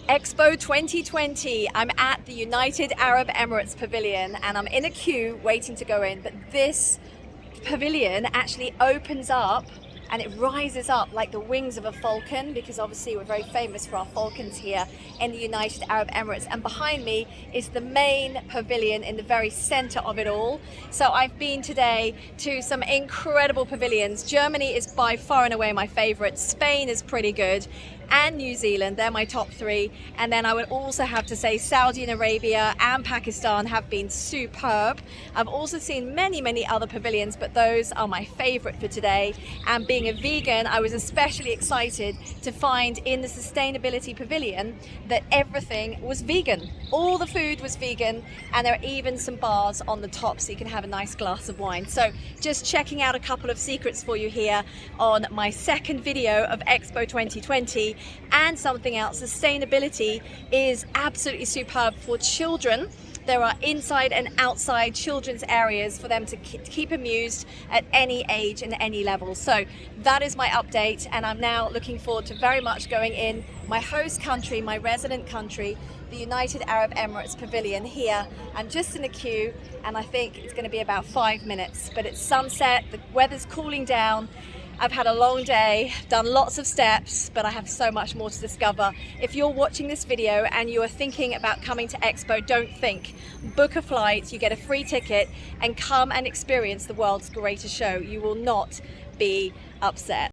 Expo 2020. I'm at the United Arab Emirates Pavilion and I'm in a queue waiting to go in, but this pavilion actually opens up and it rises up like the wings of a falcon, because obviously we're very famous for our falcons here in the United Arab Emirates. And behind me is the main pavilion in the very center of it all. So I've been today to some incredible pavilions. Germany is by far and away my favorite. Spain is pretty good, and New Zealand, they're my top three. And then I would also have to say Saudi Arabia and Pakistan have been superb. I've also seen many other pavilions, but those are my favorite for today. And being a vegan, I was especially excited to find in the sustainability pavilion that everything was vegan. All the food was vegan, and there are even some bars on the top so you can have a nice glass of wine. So just checking out a couple of secrets for you here on my second video of Expo 2020. And something else, sustainability is absolutely superb for children. There are inside and outside children's areas for them to keep amused at any age and any level. So that is my update, and I'm now looking forward to very much going in my host country, my resident country, the United Arab Emirates Pavilion here. I'm just in a queue and I think it's going to be about 5 minutes, but it's sunset, the weather's cooling down. I've had a long day, done lots of steps, but I have so much more to discover. If you're watching this video and you are thinking about coming to Expo, don't think. Book a flight, you get a free ticket, and come and experience the world's greatest show. You will not be upset.